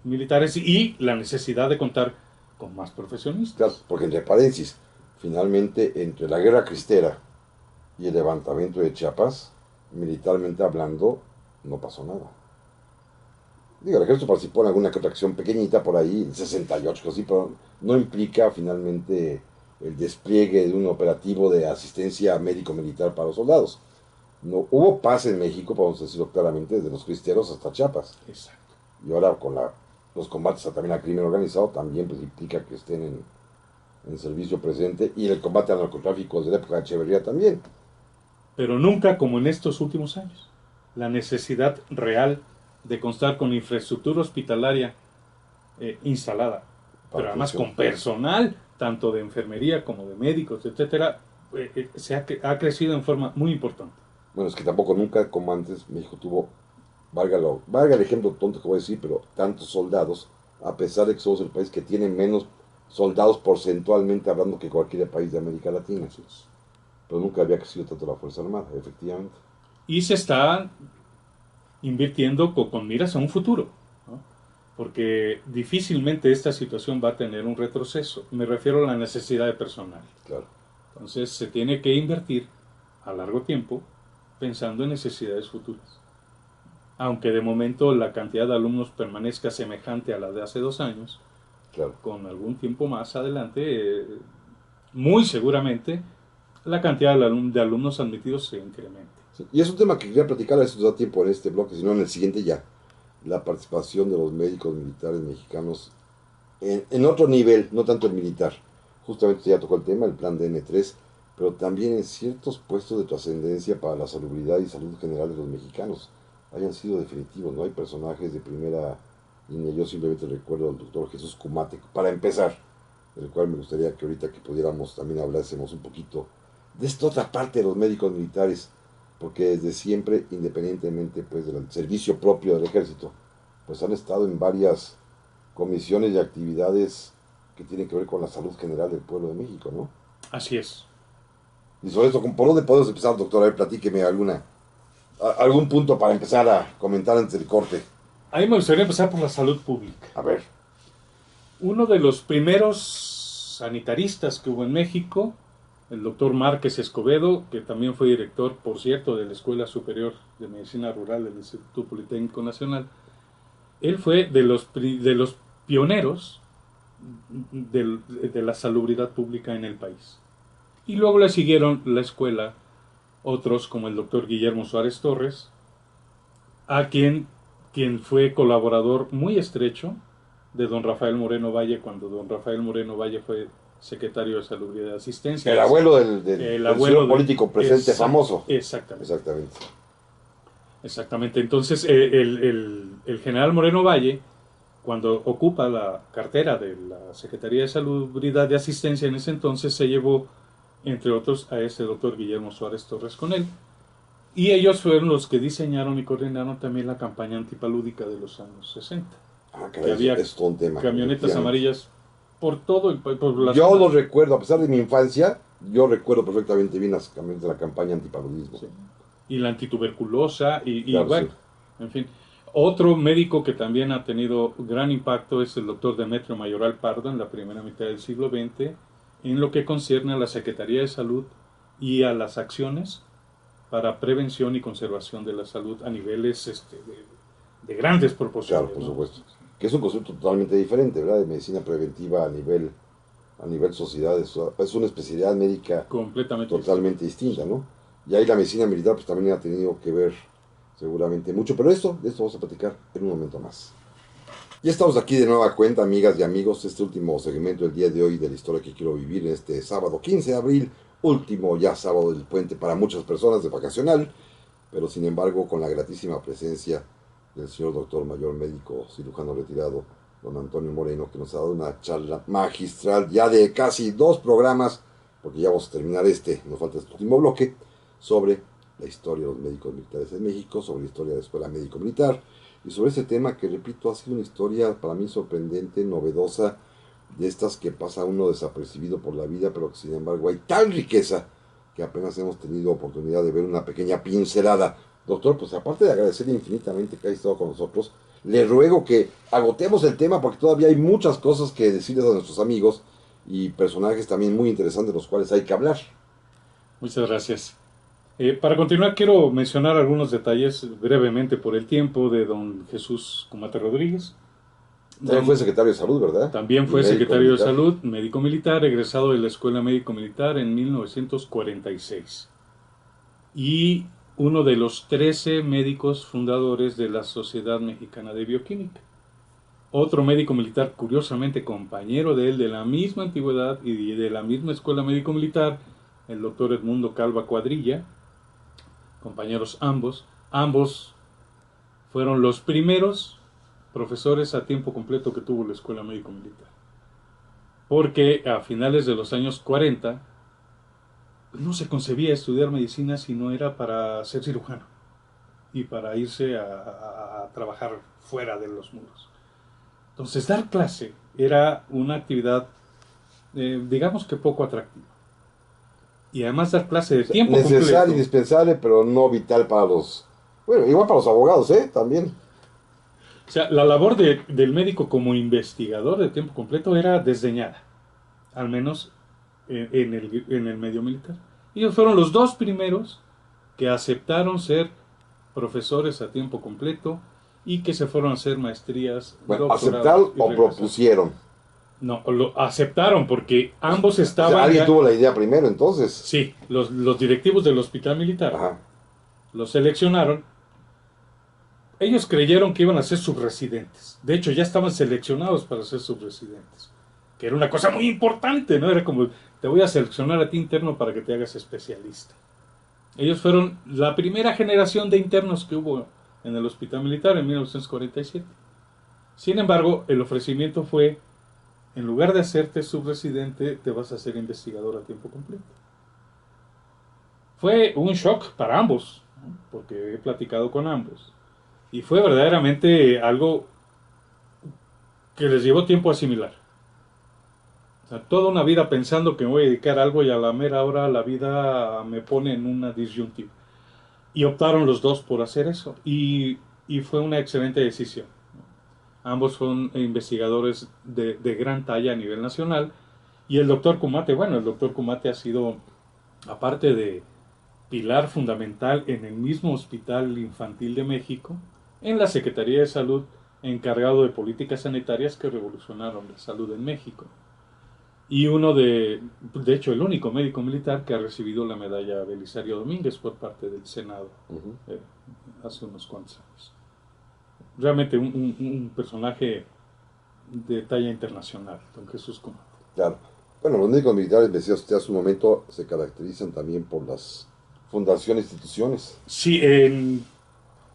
Speaker 2: militares y la necesidad de contar con más profesionistas.
Speaker 1: Claro, porque entre paréntesis, finalmente entre la guerra cristera y el levantamiento de Chiapas, militarmente hablando, no pasó nada. Digo, el ejército participó en alguna acción pequeñita por ahí, en 68, así, pero no implica finalmente el despliegue de un operativo de asistencia médico-militar para los soldados. No hubo paz en México, podemos decirlo claramente, desde los cristeros hasta Chiapas.
Speaker 2: Exacto.
Speaker 1: Y ahora con la los combates también al crimen organizado también pues, implica que estén en servicio presente, y el combate al narcotráfico desde la época de Echeverría también.
Speaker 2: Pero nunca como en estos últimos años. La necesidad real de constar con infraestructura hospitalaria instalada, pero además con personal, tanto de enfermería como de médicos, etcétera, ha crecido en forma muy importante.
Speaker 1: Bueno, es que tampoco nunca, como antes, México tuvo, valga el ejemplo tonto que voy a decir, pero tantos soldados, a pesar de que somos el país que tiene menos soldados porcentualmente hablando que cualquier país de América Latina. Pero nunca había crecido tanto la Fuerza Armada, efectivamente.
Speaker 2: Y se está invirtiendo con miras a un futuro, ¿no? Porque difícilmente esta situación va a tener un retroceso. Me refiero a la necesidad de personal.
Speaker 1: Claro.
Speaker 2: Entonces se tiene que invertir a largo tiempo pensando en necesidades futuras. Aunque de momento la cantidad de alumnos permanezca semejante a la de hace 2 años,
Speaker 1: claro,
Speaker 2: con algún tiempo más adelante, muy seguramente la cantidad de alumnos admitidos se incremente.
Speaker 1: Sí, y es un tema que quería platicar, a veces nos da tiempo en este bloque, sino en el siguiente ya. La participación de los médicos militares mexicanos en otro nivel, no tanto el militar. Justamente ya tocó el tema, el plan de N3, pero también en ciertos puestos de trascendencia para la salubridad y salud general de los mexicanos hayan sido definitivos. No hay personajes de primera línea. Yo simplemente recuerdo al doctor Jesús Cumate, para empezar, del cual me gustaría que ahorita que pudiéramos también hablásemos un poquito de esta otra parte de los médicos militares, porque desde siempre, independientemente pues del servicio propio del ejército, pues han estado en varias comisiones y actividades que tienen que ver con la salud general del pueblo de México, ¿no?
Speaker 2: Así es.
Speaker 1: Y sobre esto, ¿por dónde podemos empezar, doctor? A ver, platíqueme algún punto para empezar a comentar antes del corte.
Speaker 2: A mí me gustaría empezar por la salud pública.
Speaker 1: A ver.
Speaker 2: Uno de los primeros sanitaristas que hubo en México, el doctor Márquez Escobedo, que también fue director, por cierto, de la Escuela Superior de Medicina Rural del Instituto Politécnico Nacional, él fue de los pioneros de la salubridad pública en el país. Y luego le siguieron la escuela otros como el doctor Guillermo Suárez Torres, a quien fue colaborador muy estrecho de don Rafael Moreno Valle, cuando don Rafael Moreno Valle fue secretario de Salubridad y Asistencia.
Speaker 1: El abuelo del abuelo político presente famoso.
Speaker 2: Exactamente. Exactamente. Entonces, el general Moreno Valle, cuando ocupa la cartera de la Secretaría de Salubridad y Asistencia en ese entonces, se llevó, entre otros, a ese doctor Guillermo Suárez Torres con él. Y ellos fueron los que diseñaron y coordinaron también la campaña antipalúdica de los años 60.
Speaker 1: Que había es todo un tema,
Speaker 2: camionetas amarillas por todo el país.
Speaker 1: Yo lo recuerdo, a pesar de mi infancia, yo recuerdo perfectamente bien las camionetas de la campaña antipaludismo.
Speaker 2: Sí. Y la antituberculosa,
Speaker 1: claro,
Speaker 2: bueno,
Speaker 1: sí.
Speaker 2: En fin. Otro médico que también ha tenido gran impacto es el doctor Demetrio Mayoral Pardo en la primera mitad del siglo XX, en lo que concierne a la Secretaría de Salud y a las acciones para prevención y conservación de la salud a niveles de grandes proporciones.
Speaker 1: Claro, por supuesto. Que es un concepto totalmente diferente, ¿verdad? De medicina preventiva a nivel sociedad. Es una especialidad médica
Speaker 2: completamente
Speaker 1: totalmente distinta, ¿no? Y ahí la medicina militar pues también ha tenido que ver seguramente mucho. Pero de esto vamos a platicar en un momento más. Ya estamos aquí de nueva cuenta, amigas y amigos. Este último segmento del día de hoy de la historia que quiero vivir en este sábado 15 de abril. Último ya sábado del puente para muchas personas de vacacional, pero sin embargo con la gratísima presencia del señor doctor mayor médico cirujano retirado, don Antonio Moreno, que nos ha dado una charla magistral ya de casi 2 programas, porque ya vamos a terminar nos falta este último bloque, sobre la historia de los médicos militares en México, sobre la historia de la Escuela Médico Militar, y sobre este tema que, repito, ha sido una historia para mí sorprendente, novedosa, de estas que pasa uno desapercibido por la vida, pero que sin embargo hay tal riqueza que apenas hemos tenido oportunidad de ver una pequeña pincelada. Doctor, pues aparte de agradecerle infinitamente que haya estado con nosotros, le ruego que agotemos el tema porque todavía hay muchas cosas que decirles a nuestros amigos y personajes también muy interesantes de los cuales hay que hablar.
Speaker 2: Muchas gracias. Para continuar quiero mencionar algunos detalles brevemente por el tiempo de don Jesús Cumate Rodríguez.
Speaker 1: También fue secretario de Salud, ¿verdad?
Speaker 2: También fue secretario de Salud, médico militar, egresado de la Escuela Médico Militar en 1946. Y uno de los 13 médicos fundadores de la Sociedad Mexicana de Bioquímica. Otro médico militar, curiosamente compañero de él, de la misma antigüedad y de la misma escuela médico-militar, el doctor Edmundo Calva Cuadrilla, compañeros ambos. Ambos fueron los primeros profesores a tiempo completo que tuvo la escuela médico-militar. Porque a finales de los años 40 no se concebía estudiar medicina si no era para ser cirujano y para irse a trabajar fuera de los muros. Entonces, dar clase era una actividad, digamos que poco atractiva. Y además dar clase de tiempo
Speaker 1: Necesario,
Speaker 2: completo.
Speaker 1: indispensable, pero no vital para los... Bueno, igual para los abogados, ¿eh? También.
Speaker 2: O sea, la labor del médico como investigador de tiempo completo era desdeñada, al menos en el medio militar. Ellos fueron los dos primeros que aceptaron ser profesores a tiempo completo y que se fueron a hacer maestrías,
Speaker 1: Bueno,
Speaker 2: doctorados
Speaker 1: ¿aceptaron
Speaker 2: y
Speaker 1: o
Speaker 2: regresaron.
Speaker 1: propusieron?
Speaker 2: No, lo aceptaron porque ambos
Speaker 1: O sea,
Speaker 2: estaban
Speaker 1: alguien
Speaker 2: ya...
Speaker 1: tuvo la idea primero, entonces.
Speaker 2: Sí, los directivos del hospital militar
Speaker 1: Ajá.
Speaker 2: los seleccionaron. Ellos creyeron que iban a ser subresidentes. De hecho, ya estaban seleccionados para ser subresidentes. Que era una cosa muy importante, ¿no? Era como, te voy a seleccionar a ti interno para que te hagas especialista. Ellos fueron la primera generación de internos que hubo en el hospital militar en 1947. Sin embargo, el ofrecimiento fue, en lugar de hacerte subresidente, te vas a hacer investigador a tiempo completo. Fue un shock para ambos, ¿no? Porque he platicado con ambos. Y fue verdaderamente algo que les llevó tiempo a asimilar. O sea, toda una vida pensando que me voy a dedicar a algo y a la mera hora la vida me pone en una disyuntiva. Y optaron los dos por hacer eso. Y fue una excelente decisión. Ambos son investigadores de gran talla a nivel nacional. Y el doctor Kumate, bueno, el doctor Kumate ha sido, aparte de pilar fundamental en el mismo Hospital Infantil de México, en la Secretaría de Salud, encargado de políticas sanitarias que revolucionaron la salud en México. Y uno de hecho, el único médico militar que ha recibido la medalla Belisario Domínguez por parte del Senado hace unos cuantos años. Realmente un personaje de talla internacional, don Jesús Kumate.
Speaker 1: Claro. Bueno, los médicos militares, decía usted hace un momento, se caracterizan también por las fundaciones, instituciones.
Speaker 2: Sí,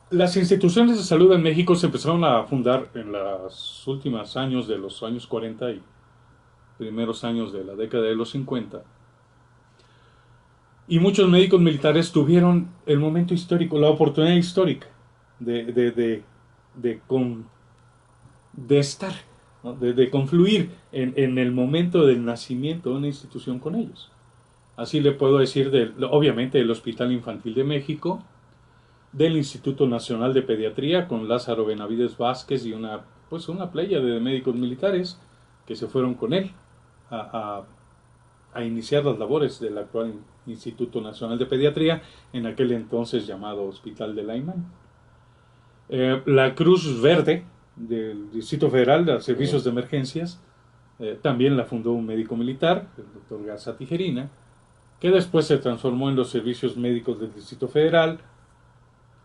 Speaker 2: las instituciones de salud en México se empezaron a fundar en los últimos años de los años 40 y primeros años de la década de los 50. Y muchos médicos militares tuvieron el momento histórico, la oportunidad histórica de estar, ¿no? de confluir en el momento del nacimiento de una institución con ellos. Así le puedo decir, obviamente, del Hospital Infantil de México, del Instituto Nacional de Pediatría, con Lázaro Benavides Vázquez y una playa de médicos militares que se fueron con él a iniciar las labores del actual Instituto Nacional de Pediatría, en aquel entonces llamado Hospital de Laimán. La Cruz Verde del Distrito Federal de los Servicios de Emergencias también la fundó un médico militar, el doctor Garza Tijerina, que después se transformó en los servicios médicos del Distrito Federal,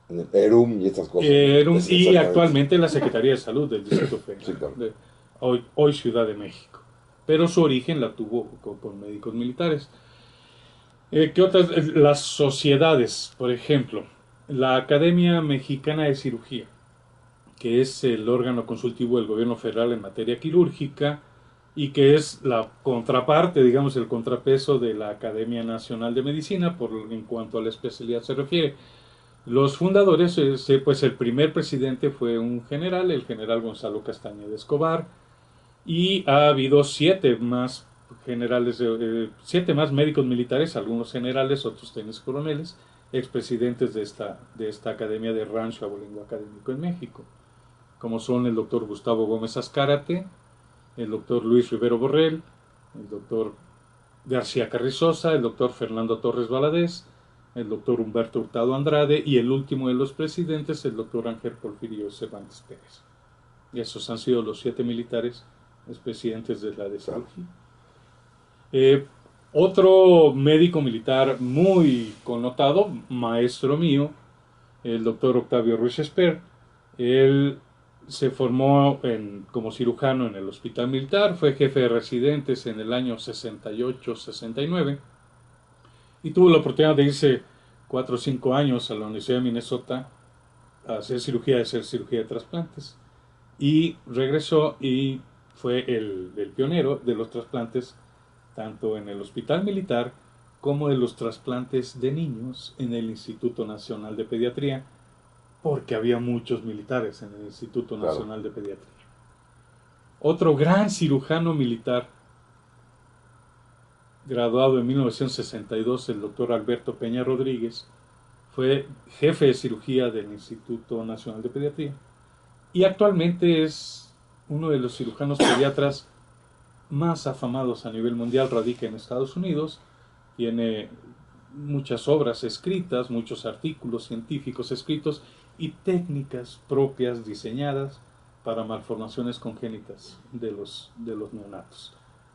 Speaker 1: En el ERUM y estas cosas.
Speaker 2: y actualmente la Secretaría de Salud del Distrito Federal,
Speaker 1: Sí, claro.
Speaker 2: hoy Ciudad de México. Pero su origen la tuvo con médicos militares. ¿Qué otras? Las sociedades, por ejemplo, la Academia Mexicana de Cirugía, que es el órgano consultivo del gobierno federal en materia quirúrgica y que es la contraparte, digamos, el contrapeso de la Academia Nacional de Medicina en cuanto a la especialidad se refiere. Los fundadores, pues el primer presidente fue un general, el general Gonzalo Castañeda Escobar, y ha habido 7 más generales, 7 más médicos militares, algunos generales, otros técnicos coroneles, expresidentes de esta Academia de Rancho Abolengo Académico en México, como son el doctor Gustavo Gómez Azcárate, el doctor Luis Rivero Borrell, el doctor García Carrizosa, el doctor Fernando Torres Valadez, el doctor Humberto Hurtado Andrade y el último de los presidentes, el doctor Ángel Porfirio Cervantes Pérez. Y esos han sido los 7 militares presidentes de la de cirugía. Otro médico militar muy connotado, maestro mío, el doctor Octavio Ruiz Esper, él se formó como cirujano en el Hospital Militar, fue jefe de residentes en el año 68-69 y tuvo la oportunidad de irse 4 o 5 años a la Universidad de Minnesota a hacer cirugía de trasplantes. Y regresó y fue el pionero de los trasplantes tanto en el Hospital Militar como de los trasplantes de niños en el Instituto Nacional de Pediatría, porque había muchos militares en el Instituto Nacional de Pediatría. Otro gran cirujano militar, graduado en 1962, el doctor Alberto Peña Rodríguez, fue jefe de cirugía del Instituto Nacional de Pediatría y actualmente es uno de los cirujanos pediatras más afamados a nivel mundial, radica en Estados Unidos, tiene muchas obras escritas, muchos artículos científicos escritos y técnicas propias diseñadas para malformaciones congénitas de los neonatos.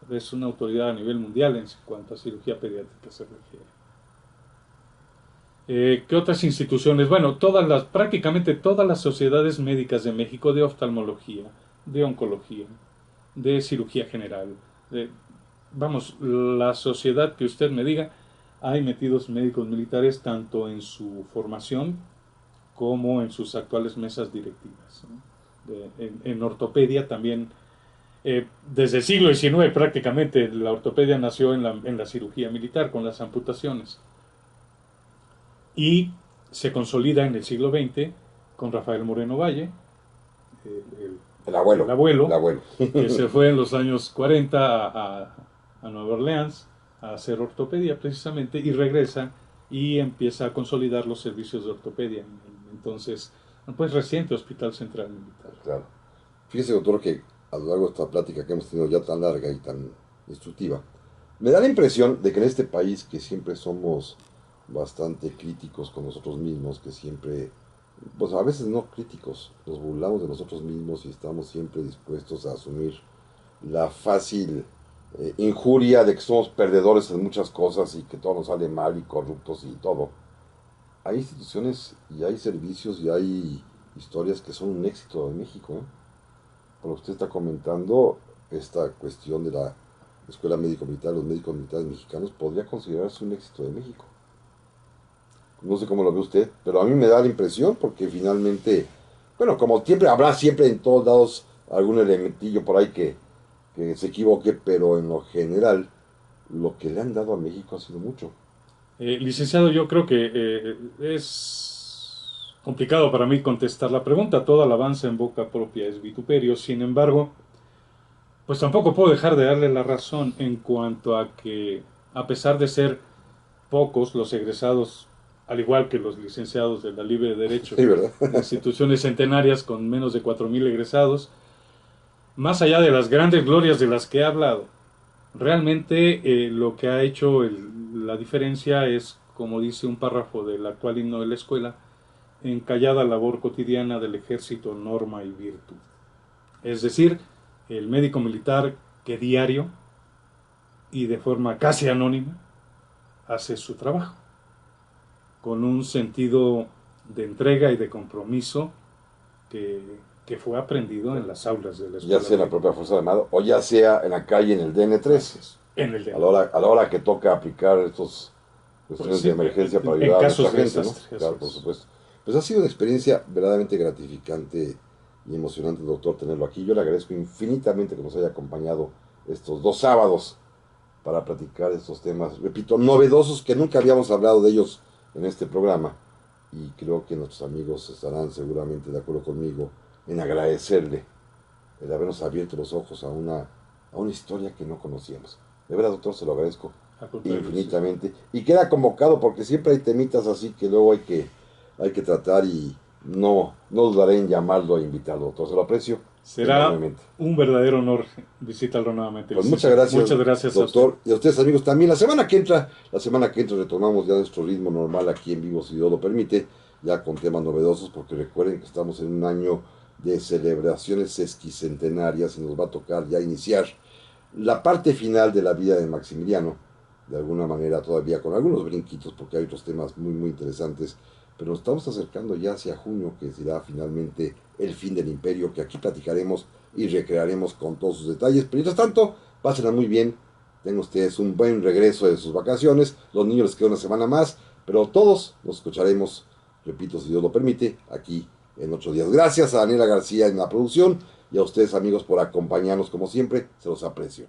Speaker 2: Es una autoridad a nivel mundial en cuanto a cirugía pediátrica se refiere. ¿Qué otras instituciones? Bueno, prácticamente todas las sociedades médicas de México de oftalmología, de oncología, de cirugía general, la sociedad que usted me diga, hay metidos médicos militares tanto en su formación como en sus actuales mesas directivas, ¿no? En ortopedia también, desde el siglo XIX prácticamente la ortopedia nació en la cirugía militar con las amputaciones y se consolida en el siglo XX con Rafael Moreno Valle,
Speaker 1: el abuelo.
Speaker 2: Que se fue en los años 40 a Nueva Orleans a hacer ortopedia precisamente y regresa y empieza a consolidar los servicios de ortopedia. Entonces, pues reciente Hospital Central Militar.
Speaker 1: Claro. Fíjese, doctor, que a lo largo de esta plática que hemos tenido ya tan larga y tan instructiva, me da la impresión de que en este país, que siempre somos bastante críticos con nosotros mismos, que siempre, pues a veces no críticos, nos burlamos de nosotros mismos y estamos siempre dispuestos a asumir la fácil injuria de que somos perdedores en muchas cosas y que todo nos sale mal y corruptos y todo. Hay instituciones y hay servicios y hay historias que son un éxito de México, ¿eh? Por lo que usted está comentando, esta cuestión de la Escuela Médico Militar, los médicos militares mexicanos, podría considerarse un éxito de México. No sé cómo lo ve usted, pero a mí me da la impresión porque finalmente, bueno, como siempre, habrá siempre en todos lados algún elementillo por ahí que se equivoque, pero en lo general, lo que le han dado a México ha sido mucho.
Speaker 2: Licenciado, yo creo que es complicado para mí contestar la pregunta. Toda alabanza en boca propia es vituperio. Sin embargo, pues tampoco puedo dejar de darle la razón en cuanto a que, a pesar de ser pocos los egresados, al igual que los licenciados de la Libre Derecho,
Speaker 1: Sí, ¿verdad?
Speaker 2: instituciones centenarias con menos de 4,000 egresados, más allá de las grandes glorias de las que he hablado, realmente lo que ha hecho la diferencia es, como dice un párrafo del actual himno de la escuela, encallada labor cotidiana del ejército, norma y virtud. Es decir, el médico militar que diario y de forma casi anónima hace su trabajo, con un sentido de entrega y de compromiso que fue aprendido en las aulas de la escuela.
Speaker 1: Ya sea en la propia Fuerza Armada o ya sea en la calle, en el DN3.
Speaker 2: En el DN3.
Speaker 1: A la hora que toca aplicar estos cuestiones de emergencia para ayudar a nuestra gente, ¿no? Claro, por supuesto. Pues ha sido una experiencia verdaderamente gratificante y emocionante, doctor, tenerlo aquí. Yo le agradezco infinitamente que nos haya acompañado estos 2 sábados para platicar estos temas, repito, novedosos, que nunca habíamos hablado de ellos en este programa, y creo que nuestros amigos estarán seguramente de acuerdo conmigo en agradecerle el habernos abierto los ojos a una historia que no conocíamos. De verdad, doctor, se lo agradezco infinitamente. Y queda convocado porque siempre hay temitas así que luego hay que tratar, y no dudaré en llamarlo e invitarlo, doctor. Se lo aprecio.
Speaker 2: Será un verdadero honor visitarlo nuevamente.
Speaker 1: Pues muchas gracias, doctor. Y a ustedes, amigos, también. La semana que entra retomamos ya nuestro ritmo normal aquí en vivo, si Dios lo permite, ya con temas novedosos, porque recuerden que estamos en un año de celebraciones sesquicentenarias y nos va a tocar ya iniciar la parte final de la vida de Maximiliano, de alguna manera todavía con algunos brinquitos, porque hay otros temas muy, muy interesantes, pero nos estamos acercando ya hacia junio, que será finalmente el fin del imperio, que aquí platicaremos y recrearemos con todos sus detalles. Pero mientras tanto, pásenla muy bien, tengan ustedes un buen regreso de sus vacaciones, los niños les queda una semana más, pero todos nos escucharemos, repito, si Dios lo permite, aquí en 8 días. Gracias a Daniela García en la producción y a ustedes, amigos, por acompañarnos como siempre, se los aprecio.